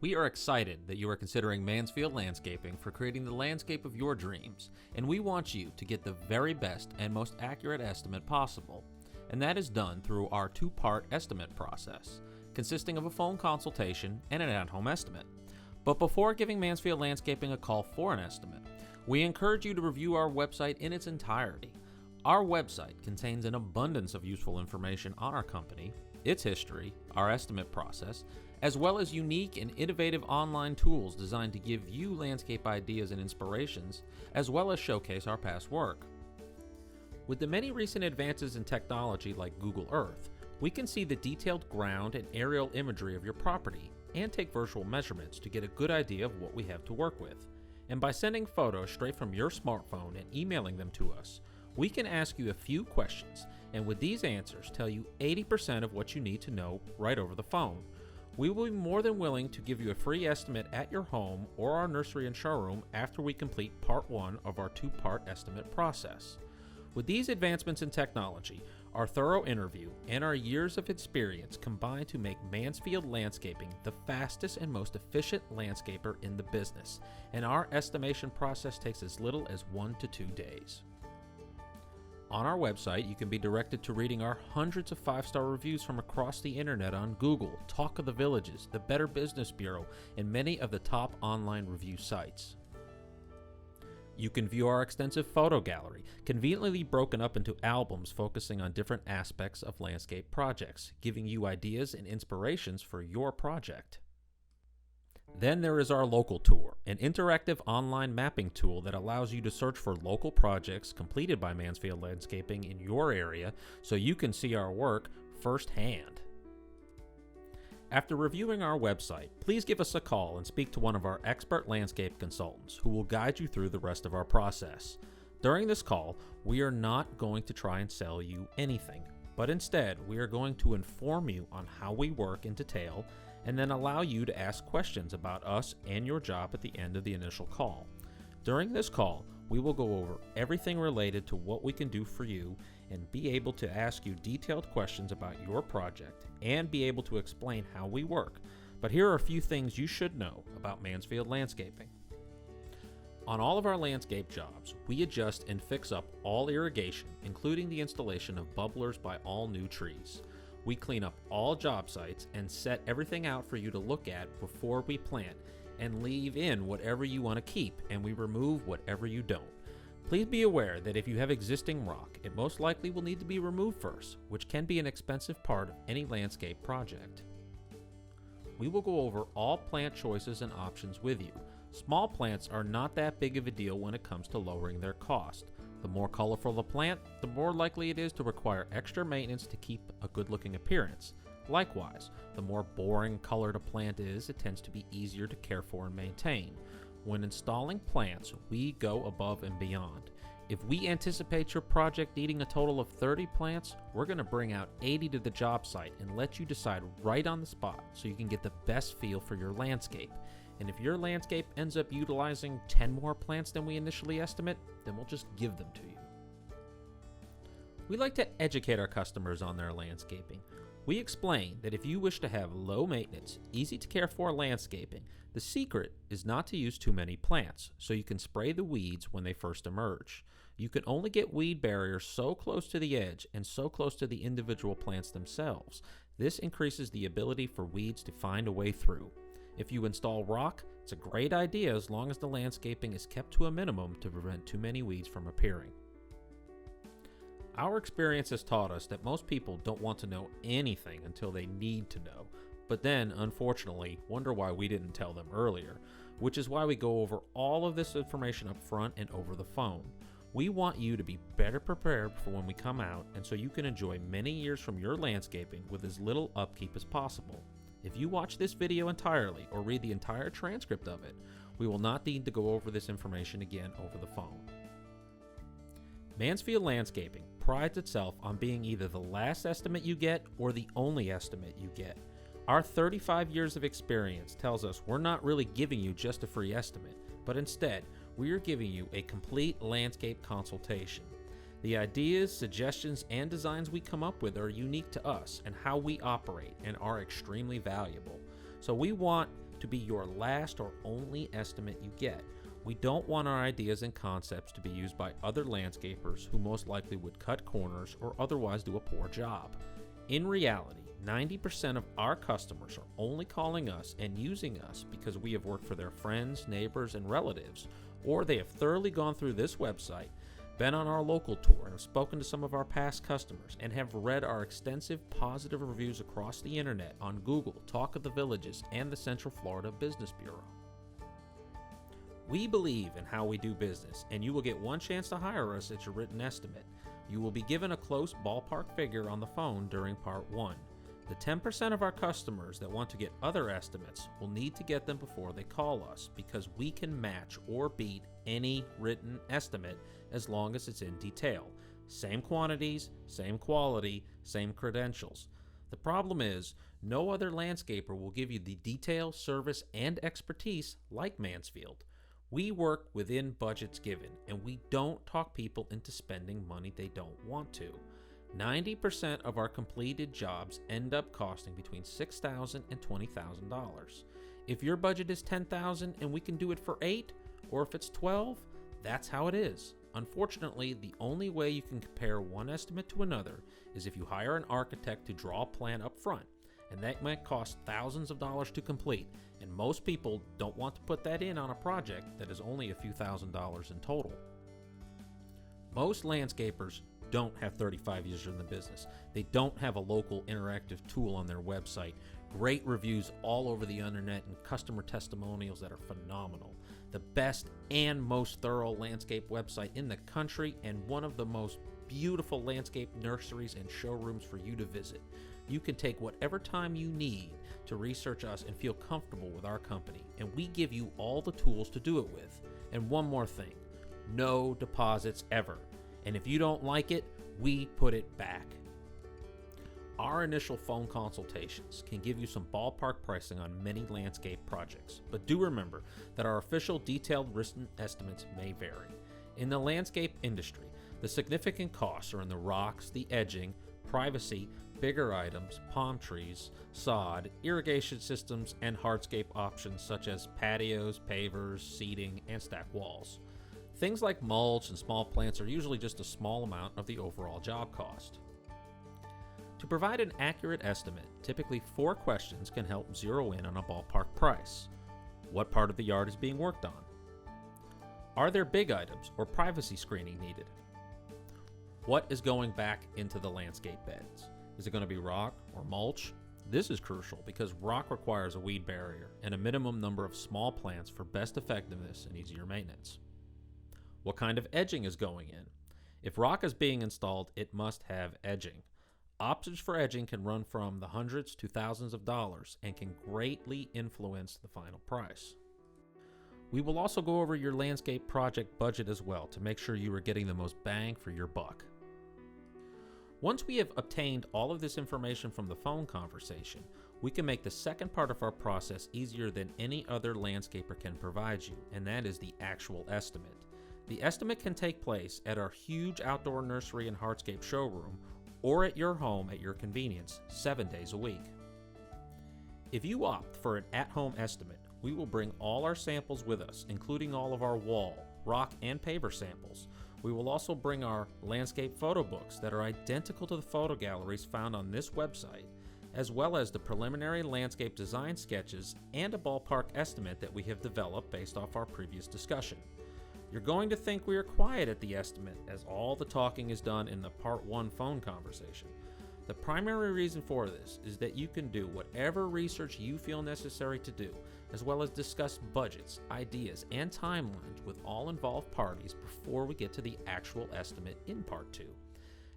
We are excited that you are considering Mansfield Landscaping for creating the landscape of your dreams, and we want you to get the very best and most accurate estimate possible. And that is done through our two-part estimate process, consisting of a phone consultation and an at-home estimate. But before giving Mansfield Landscaping a call for an estimate, we encourage you to review our website in its entirety. Our website contains an abundance of useful information on our company, its history, our estimate process, as well as unique and innovative online tools designed to give you landscape ideas and inspirations, as well as showcase our past work. With the many recent advances in technology like Google Earth, we can see the detailed ground and aerial imagery of your property and take virtual measurements to get a good idea of what we have to work with. And by sending photos straight from your smartphone and emailing them to us, we can ask you a few questions, and with these answers tell you 80% of what you need to know right over the phone. We will be more than willing to give you a free estimate at your home or our nursery and showroom after we complete part 1 of our two-part estimate process. With these advancements in technology, our thorough interview, and our years of experience combine to make Mansfield Landscaping the fastest and most efficient landscaper in the business, and our estimation process takes as little as 1 to 2 days. On our website, you can be directed to reading our hundreds of 5-star reviews from across the internet on Google, Talk of the Villages, the Better Business Bureau, and many of the top online review sites. You can view our extensive photo gallery, conveniently broken up into albums focusing on different aspects of landscape projects, giving you ideas and inspirations for your project. Then there is our local tour, an interactive online mapping tool that allows you to search for local projects completed by Mansfield Landscaping in your area so you can see our work firsthand. After reviewing our website, please give us a call and speak to one of our expert landscape consultants who will guide you through the rest of our process. During this call, we are not going to try and sell you anything, but instead we are going to inform you on how we work in detail and then allow you to ask questions about us and your job at the end of the initial call. During this call, we will go over everything related to what we can do for you and be able to ask you detailed questions about your project and be able to explain how we work. But here are a few things you should know about Mansfield Landscaping. On all of our landscape jobs, we adjust and fix up all irrigation, including the installation of bubblers by all new trees. We clean up all job sites and set everything out for you to look at before we plant and leave in whatever you want to keep, and we remove whatever you don't. Please be aware that if you have existing rock, it most likely will need to be removed first, which can be an expensive part of any landscape project. We will go over all plant choices and options with you. Small plants are not that big of a deal when it comes to lowering their cost. The more colorful the plant, the more likely it is to require extra maintenance to keep a good-looking appearance. Likewise, the more boring colored a plant is, it tends to be easier to care for and maintain. When installing plants, we go above and beyond. If we anticipate your project needing a total of 30 plants, we're going to bring out 80 to the job site and let you decide right on the spot so you can get the best feel for your landscape. And if your landscape ends up utilizing 10 more plants than we initially estimate, then we'll just give them to you. We like to educate our customers on their landscaping. We explain that if you wish to have low maintenance, easy to care for landscaping, the secret is not to use too many plants, so you can spray the weeds when they first emerge. You can only get weed barriers so close to the edge and so close to the individual plants themselves. This increases the ability for weeds to find a way through. If you install rock, it's a great idea as long as the landscaping is kept to a minimum to prevent too many weeds from appearing. Our experience has taught us that most people don't want to know anything until they need to know, but then, unfortunately, wonder why we didn't tell them earlier, which is why we go over all of this information up front and over the phone. We want you to be better prepared for when we come out, and so you can enjoy many years from your landscaping with as little upkeep as possible. If you watch this video entirely or read the entire transcript of it, we will not need to go over this information again over the phone. Mansfield Landscaping prides itself on being either the last estimate you get or the only estimate you get. Our 35 years of experience tells us we're not really giving you just a free estimate, but instead, we are giving you a complete landscape consultation. The ideas, suggestions, and designs we come up with are unique to us and how we operate and are extremely valuable. So we want to be your last or only estimate you get. We don't want our ideas and concepts to be used by other landscapers who most likely would cut corners or otherwise do a poor job. In reality, 90% of our customers are only calling us and using us because we have worked for their friends, neighbors, and relatives, or they have thoroughly gone through this website, been on our local tour, and have spoken to some of our past customers, and have read our extensive positive reviews across the internet on Google, Talk of the Villages, and the Central Florida Business Bureau. We believe in how we do business, and you will get one chance to hire us at your written estimate. You will be given a close ballpark figure on the phone during Part 1. The 10% of our customers that want to get other estimates will need to get them before they call us, because we can match or beat any written estimate as long as it's in detail. Same quantities, same quality, same credentials. The problem is, no other landscaper will give you the detail, service, and expertise like Mansfield. We work within budgets given, and we don't talk people into spending money they don't want to. 90% of our completed jobs end up costing between $6,000 and $20,000. If your budget is $10,000 and we can do it for $8,000, or if it's $12,000, that's how it is. Unfortunately, the only way you can compare one estimate to another is if you hire an architect to draw a plan up front, and that might cost thousands of dollars to complete, and most people don't want to put that in on a project that is only a few $1,000s in total. Most landscapers don't have 35 years in the business. They don't have a local interactive tool on their website, great reviews all over the internet, and customer testimonials that are phenomenal. The best and most thorough landscape website in the country, and one of the most beautiful landscape nurseries and showrooms for you to visit. You can take whatever time you need to research us and feel comfortable with our company, and we give you all the tools to do it with. And one more thing, no deposits ever. And if you don't like it, we put it back. Our initial phone consultations can give you some ballpark pricing on many landscape projects, but do remember that our official detailed written estimates may vary. In the landscape industry, the significant costs are in the rocks, the edging, privacy, bigger items, palm trees, sod, irrigation systems, and hardscape options such as patios, pavers, seating, and stack walls. Things like mulch and small plants are usually just a small amount of the overall job cost. To provide an accurate estimate, typically 4 questions can help zero in on a ballpark price. What part of the yard is being worked on? Are there big items or privacy screening needed? What is going back into the landscape beds? Is it going to be rock or mulch? This is crucial because rock requires a weed barrier and a minimum number of small plants for best effectiveness and easier maintenance. What kind of edging is going in? If rock is being installed, it must have edging. Options for edging can run from the hundreds to thousands of dollars and can greatly influence the final price. We will also go over your landscape project budget as well to make sure you are getting the most bang for your buck. Once we have obtained all of this information from the phone conversation, we can make the second part of our process easier than any other landscaper can provide you, and that is the actual estimate. The estimate can take place at our huge outdoor nursery and hardscape showroom or at your home at your convenience, 7 days a week. If you opt for an at-home estimate, we will bring all our samples with us, including all of our wall, rock, and paver samples. We will also bring our landscape photo books that are identical to the photo galleries found on this website, as well as the preliminary landscape design sketches and a ballpark estimate that we have developed based off our previous discussion. You're going to think we are quiet at the estimate, as all the talking is done in the Part 1 phone conversation. The primary reason for this is that you can do whatever research you feel necessary to do, as well as discuss budgets, ideas, and timelines with all involved parties before we get to the actual estimate in Part 2.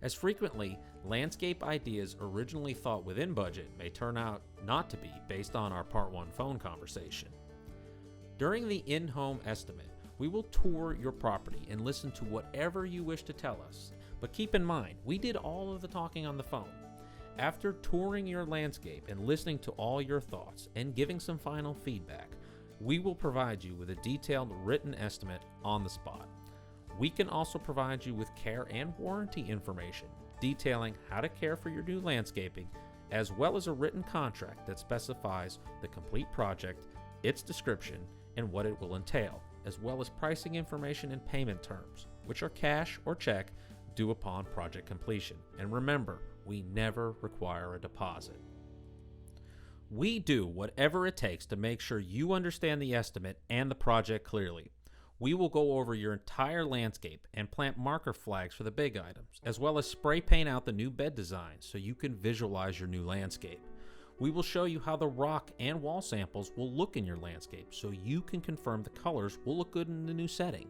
As frequently, landscape ideas originally thought within budget may turn out not to be based on our Part 1 phone conversation. During the in-home estimate, we will tour your property and listen to whatever you wish to tell us. But keep in mind, we did all of the talking on the phone. After touring your landscape and listening to all your thoughts and giving some final feedback, we will provide you with a detailed written estimate on the spot. We can also provide you with care and warranty information detailing how to care for your new landscaping, as well as a written contract that specifies the complete project its description, and what it will entail, as well as pricing information and payment terms, which are cash or check due upon project completion. And remember, we never require a deposit. We do whatever it takes to make sure you understand the estimate and the project clearly. We will go over your entire landscape and plant marker flags for the big items, as well as spray paint out the new bed designs so you can visualize your new landscape. We will show you how the rock and wall samples will look in your landscape so you can confirm the colors will look good in the new setting.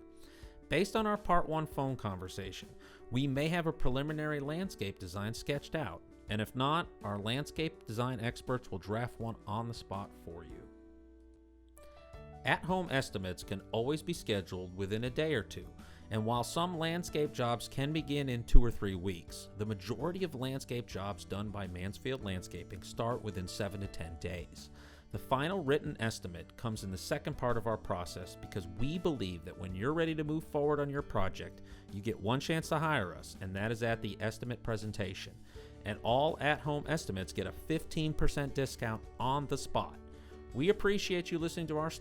Based on our Part 1 phone conversation, we may have a preliminary landscape design sketched out, and if not, our landscape design experts will draft one on the spot for you. At-home estimates can always be scheduled within a day or two, and while some landscape jobs can begin in 2 or 3 weeks, the majority of landscape jobs done by Mansfield Landscaping start within 7 to 10 days. The final written estimate comes in the second part of our process because we believe that when you're ready to move forward on your project, you get one chance to hire us, and that is at the estimate presentation. And all at-home estimates get a 15% discount on the spot. We appreciate you listening to our